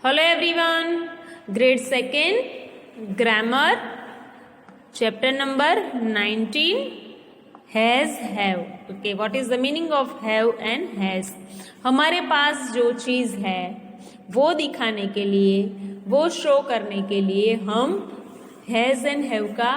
Hello everyone, grade 2nd, grammar, chapter number 19, has, have. Okay, what is the meaning of have and has? हमारे पास जो चीज़ है वो दिखाने के लिए, वो शो करने के लिए हम हैज़ एंड हैव का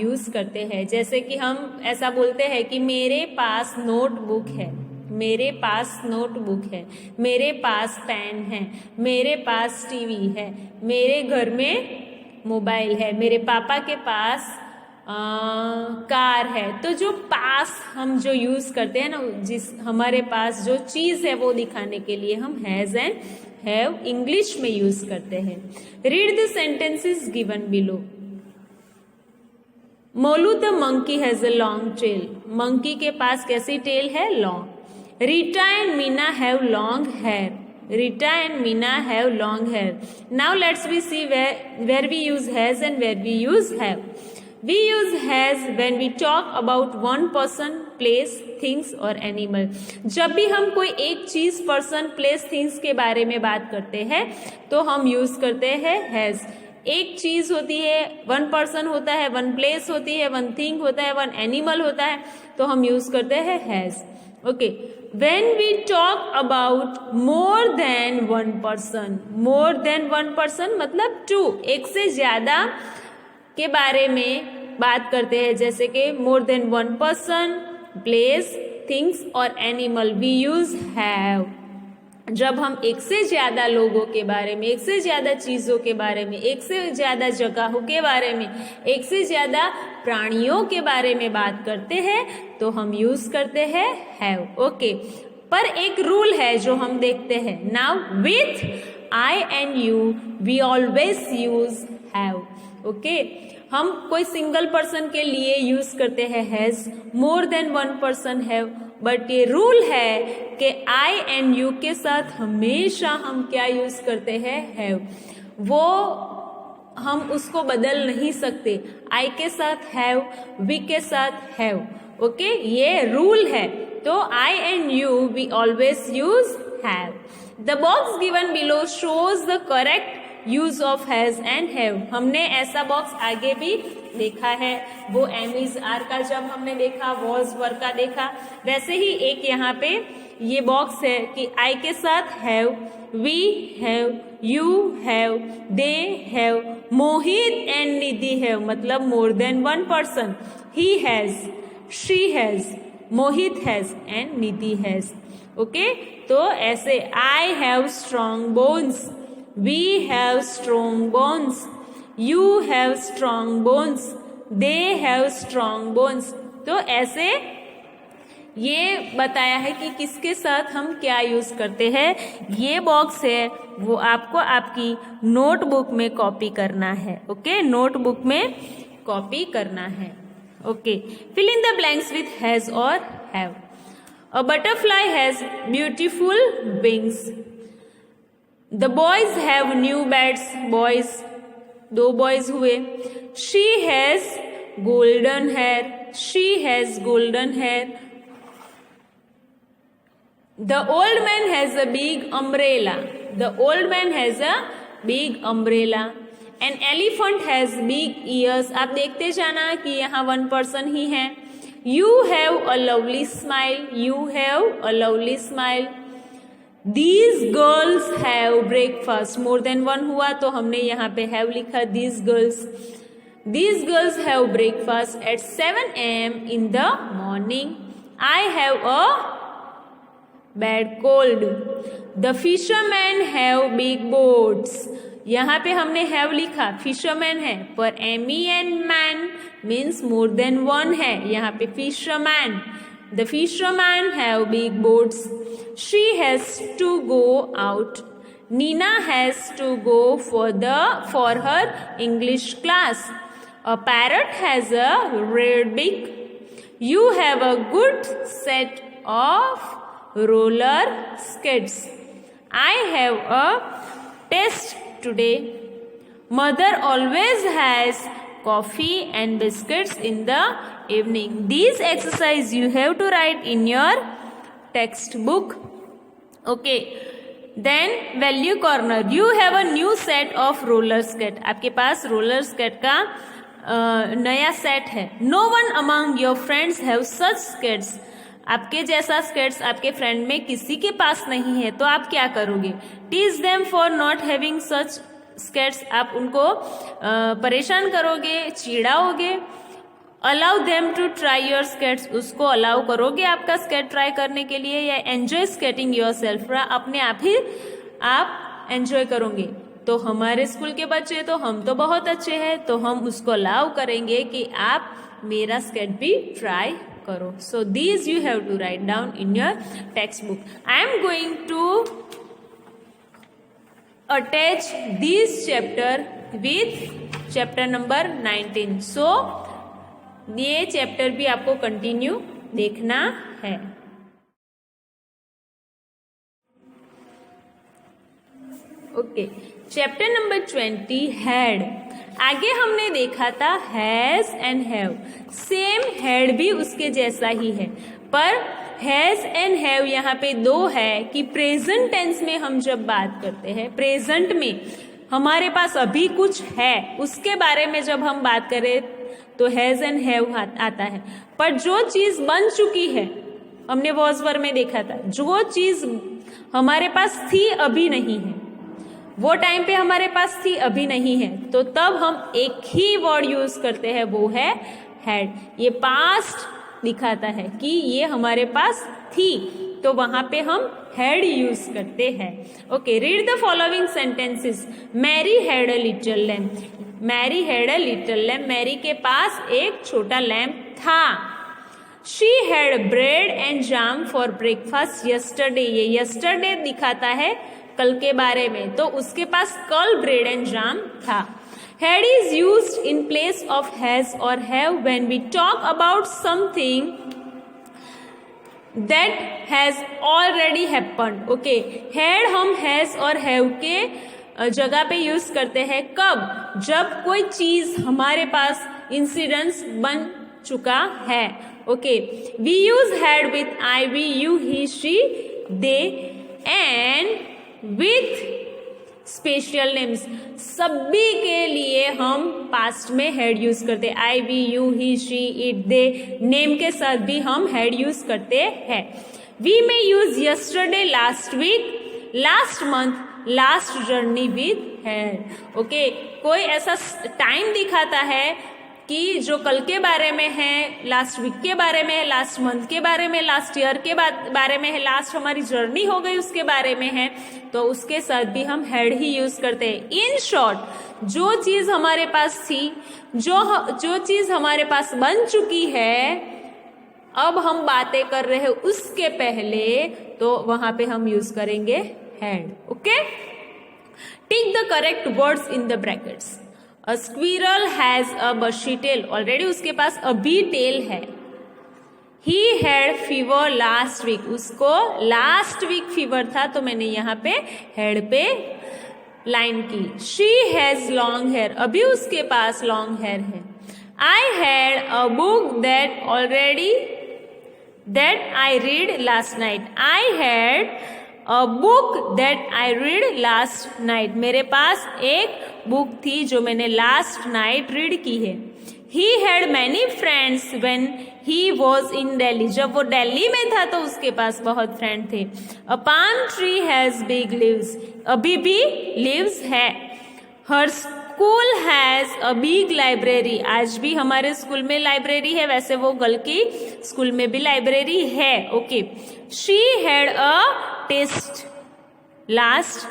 यूज़ करते हैं। जैसे कि हम ऐसा बोलते हैं कि मेरे पास नोटबुक है, मेरे पास नोटबुक है, मेरे पास पेन है, मेरे पास टीवी है, मेरे घर में मोबाइल है, मेरे पापा के पास कार है। तो जो पास हम जो यूज़ करते हैं ना, जिस हमारे पास जो चीज़ है वो दिखाने के लिए हम हैज़ एंड हैव इंग्लिश में यूज़ करते हैं। Read the sentences given below. Molu the monkey has a long tail. Monkey के पास कैसी टेल है? Long. Rita and Meena have long hair. Rita and Meena have long hair. Now let's see where we use has and where we use have. We use has when we talk about one person, place, things or animal. जब भी हम कोई एक चीज, person, place, things के बारे में बात करते हैं तो हम यूज करते हैं has. एक चीज होती है, वन पर्सन होता है, वन प्लेस होती है, वन थिंग होता है, वन एनिमल होता है, तो हम यूज करते हैं has. Okay, when we talk about more than one person, more than one person मतलब two, एक से ज्यादा के बारे में बात करते हैं, जैसे कि more than one person, place, things और animal, we use have। जब हम एक से ज्यादा लोगों के बारे में, एक से ज्यादा चीजों के बारे में, एक से ज्यादा जगहों के बारे में, एक से ज्यादा प्राणियों के बारे में बात करते हैं तो हम यूज करते हैं हैव। ओके, पर एक रूल है जो हम देखते हैं। Now with I and you we always use have. Okay, हम कोई सिंगल पर्सन के लिए यूज करते हैं has, more than one person have, but ये रूल है कि आई एंड यू के साथ हमेशा हम क्या यूज करते हैं? हैव। वो हम उसको बदल नहीं सकते। आई के साथ हैव, वी के साथ हैव। ओके, ये रूल है। तो I and you we always use have. The box given below shows the correct use of has and have. हमने ऐसा बॉक्स आगे भी देखा है, वो एम इज आर का जब हमने देखा, वॉज वर का देखा, वैसे ही एक यहाँ पे ये बॉक्स है कि आई के साथ have, we have, you have, they have, Mohit and Nidhi have, मतलब more than one person. He has, she has, Mohit has and Nidhi has. Okay, तो ऐसे I have strong bones, we have strong bones, you have strong bones, they have strong bones। तो ऐसे ये बताया है कि किसके साथ हम क्या यूज करते हैं। ये बॉक्स है वो आपको आपकी नोटबुक में कॉपी करना है। ओके, नोटबुक में कॉपी करना है। Okay, fill in the blanks with has और have. A butterfly has beautiful wings. The boys have new beds. Boys, दो boys हुए। She has golden hair. She has golden hair. The old man has a big umbrella. The old man has a big umbrella. An elephant has big ears. आप देखते जाना कि यहाँ one person ही है। You have a lovely smile. You have a lovely smile. These girls have breakfast. More than one हुआ तो हमने यहाँ पे have लिखा these girls. These girls have breakfast at 7 a.m. in the morning. I have a bad cold. The fishermen have big boats. यहाँ पे हमने have लिखा, fisherman है, पर me and man means more than one है, यहाँ पे fisherman। The fishermen have big boats. She has to go out. Nina has to go for her English class. A parrot has a red beak. You have a good set of roller skates. I have a test today. Mother always has coffee and biscuits in the evening. These exercise you have to write in your textbook. Okay, then value corner, you have a new set of roller skate, आपके पास roller skate का नया सेट है। No one among your friends have such skates, आपके जैसा skates आपके friend में किसी के पास नहीं है, तो आप क्या करोगे? Tease them for not having such skates, आप उनको परेशान करोगे, चिढ़ाओगे। Allow them to try your skates, उसको अलाउ करोगे आपका स्केट ट्राई करने के लिए, या एंजॉय स्केटिंग योर सेल्फ, अपने आप ही आप एंजॉय करोगे। तो हमारे स्कूल के बच्चे तो हम तो बहुत अच्छे हैं, तो हम उसको अलाउ करेंगे कि आप मेरा स्केट भी ट्राई करो। So these you have to write down in your textbook. I am going to attach this chapter with chapter number 19। सो ये चैप्टर भी आपको कंटिन्यू देखना है। Okay, chapter number 20 had. आगे हमने देखा था has and have, same had भी उसके जैसा ही है, पर हैज एंड हैव यहाँ पे दो है कि प्रेजेंट टेंस में हम जब बात करते हैं, प्रेजेंट में हमारे पास अभी कुछ है, उसके बारे में जब हम बात करें तो हैज एंड हैव आता है। पर जो चीज बन चुकी है, हमने वॉज वर्ब में देखा था, जो चीज हमारे पास थी अभी नहीं है, वो टाइम पे हमारे पास थी अभी नहीं है, तो तब हम एक ही वर्ड यूज करते हैं, वो है हैड। ये पास्ट दिखाता है कि ये हमारे पास थी, तो वहां पे हम हैड यूज करते हैं। Okay, read the following sentences. Mary had a little lamp, Mary had a little lamp, Mary के पास एक छोटा लैम्प था। She had bread and jam for breakfast yesterday, ये यस्टरडे दिखाता है कल के बारे में, तो उसके पास कल ब्रेड एंड जाम था। Had is used in place of has और have when we talk about something that has already happened. Okay, had हम हैज और हैव के जगह पे यूज करते हैं कब? जब कोई चीज हमारे पास इंसिडेंस बन चुका है। Okay, we use had with I, we, you, he, she, they and with special names, सभी के लिए हम पास्ट में हैड यूज करते हैं। I, we, you, he, she, it, they, name के साथ भी हम हैड यूज करते हैं। वी में use yesterday, last week, last month, last journey with had. Okay, कोई ऐसा टाइम दिखाता है कि जो कल के बारे में है, लास्ट वीक के बारे में है, लास्ट मंथ के बारे में, लास्ट ईयर के बारे में है, लास्ट हमारी जर्नी हो गई उसके बारे में है, तो उसके साथ भी हम हैड ही यूज करते हैं। इन शॉर्ट, जो चीज हमारे पास थी, जो चीज हमारे पास बन चुकी है, अब हम बातें कर रहे हैं उसके पहले, तो वहां पे हम यूज करेंगे had. Okay, tick the correct words in the brackets. A squirrel has a bushy tail, already उसके पास अभी टेल है। He had fever last week, उसको लास्ट वीक फीवर था, तो मैंने यहाँ पे हेड पे लाइन की। She has long hair, अभी उसके पास लॉन्ग हेयर है। I had a book that I read last night, I had a book that I read last night, मेरे पास एक बुक थी जो मैंने लास्ट नाइट रीड की है। He had many friends when he was in Delhi, जब वो दिल्ली में था तो उसके पास बहुत फ्रेंड थे। A palm tree has big leaves, अभी भी leaves है। Her school has a big library, आज भी हमारे स्कूल में लाइब्रेरी है, वैसे वो गर्ल की स्कूल में भी लाइब्रेरी है। Okay, She had a test last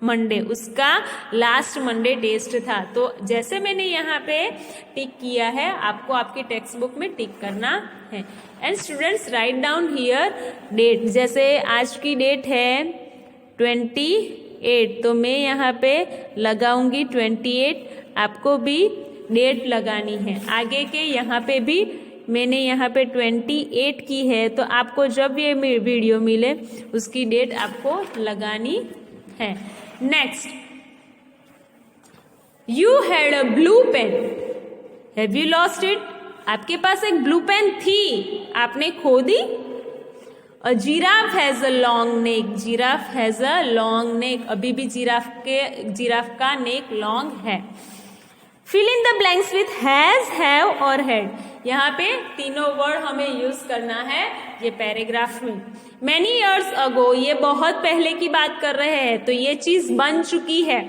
Monday, उसका लास्ट मंडे टेस्ट था। तो जैसे मैंने यहाँ पे टिक किया है, आपको आपकी टेक्स्ट बुक में टिक करना है। And students, write down here date, जैसे आज की डेट है 28, तो मैं यहाँ पे लगाऊंगी 28, आपको भी डेट लगानी है। आगे के यहाँ पे भी मैंने यहाँ पे 28 की है, तो आपको जब ये वीडियो मिले उसकी डेट आपको लगानी है। Next, you had a blue pen, have you lost it, आपके पास एक ब्लू पेन थी, आपने खो दी। A giraffe has a long neck, giraffe has a long neck, अभी भी जिराफ का नेक लॉन्ग है। Fill in the blanks with has, have और हैड, यहाँ पे तीनों वर्ड हमें यूज करना है ये पैराग्राफ में। मैनी ईयर्स अगो, ये बहुत पहले की बात कर रहे हैं, तो ये चीज बन चुकी है।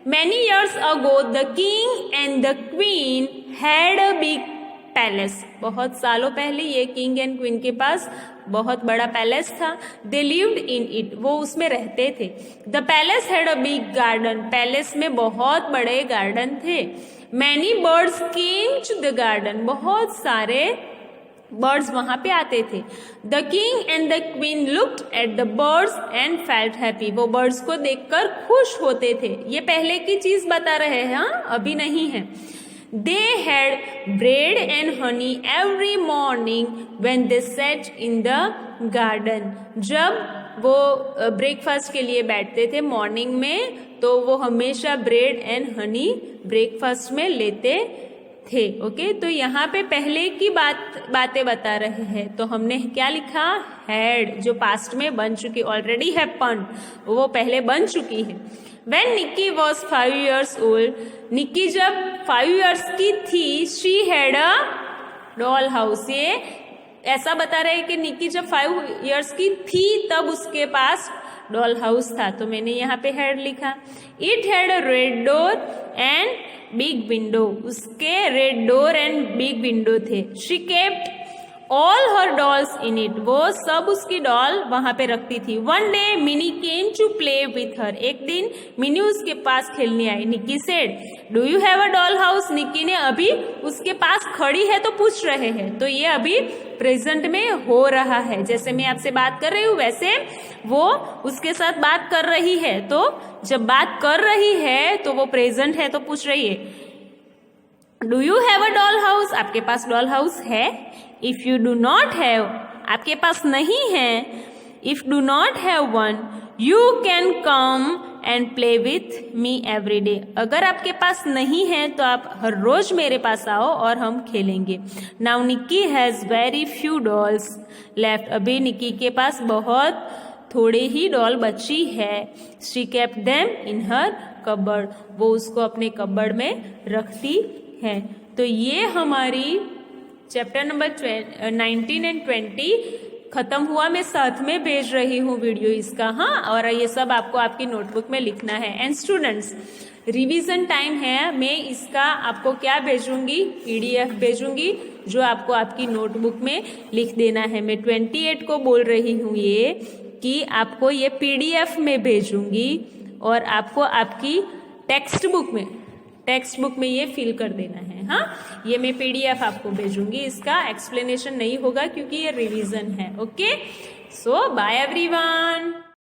Many years ago the king and the queen had a big palace, बहुत सालों पहले ये किंग एंड क्वीन के पास बहुत बड़ा पैलेस था। दे लिव्ड इन इट, वो उसमें रहते थे। The palace had a big garden, palace में बहुत बड़े गार्डन थे। Many birds came to the garden, बहुत सारे बर्ड्स वहां पे आते थे। The king and the queen looked at the birds and felt happy, वो बर्ड्स को देखकर खुश होते थे। ये पहले की चीज बता रहे हैं, हाँ अभी नहीं है। They had bread and honey every morning when they sat in the garden. जब वो ब्रेकफास्ट के लिए बैठते थे मॉर्निंग में, तो वो हमेशा ब्रेड एंड हनी ब्रेकफास्ट में लेते थे। ओके, तो यहाँ पे पहले की बातें बता रहे हैं, तो हमने क्या लिखा, हैड, जो पास्ट में बन चुकी, ऑलरेडी हैपन्ड, वो पहले बन चुकी है। When Nikki was 5 years old, Nikki जब 5 years की थी, she had a doll house, ये ऐसा बता रहे हैं कि निक्की जब 5 years की थी तब उसके पास डॉल हाउस था, तो मैंने यहाँ पे हैड लिखा। It had a red door and big window, उसके red door and big window थे। She kept all her dolls in it, वो सब उसकी डॉल वहां पे रखती थी। One day Minnie came to play with her, एक दिन मिनी उसके पास खेलने आई। Nikki said, Do you have a doll house? Nikki ने अभी उसके पास खड़ी है तो पूछ रहे हैं, तो ये अभी प्रेजेंट में हो रहा है। जैसे मैं आपसे बात कर रही हूँ वैसे वो उसके साथ बात कर रही है, तो जब बात कर रही है तो वो प्रेजेंट है, तो पूछ रही है do you have a doll house, आपके पास डॉल हाउस है। If you do not have, आपके पास नहीं है। If do not have one, you can come and play with me every day, अगर आपके पास नहीं है तो आप हर रोज मेरे पास आओ और हम खेलेंगे। Now Nikki has very few dolls left, अभी निक्की के पास बहुत थोड़े ही डॉल बची है। She kept them in her cupboard, वो उसको अपने कबर्ड में रखती है। तो ये हमारी चैप्टर नंबर 19 एंड 20 खत्म हुआ। मैं साथ में भेज रही हूँ वीडियो इसका, हाँ, और ये सब आपको आपकी नोटबुक में लिखना है। एंड स्टूडेंट्स, रिवीजन टाइम है, मैं इसका आपको क्या भेजूंगी, PDF भेजूंगी, जो आपको आपकी नोटबुक में लिख देना है। मैं 28 को बोल रही हूँ ये कि आपको ये PDF में भेजूंगी और आपको आपकी टेक्स्ट बुक में ये फिल कर देना है। हाँ, ये मैं PDF आपको भेजूंगी, इसका एक्सप्लेनेशन नहीं होगा क्योंकि ये रिवीजन है। ओके, सो बाय एवरीवन।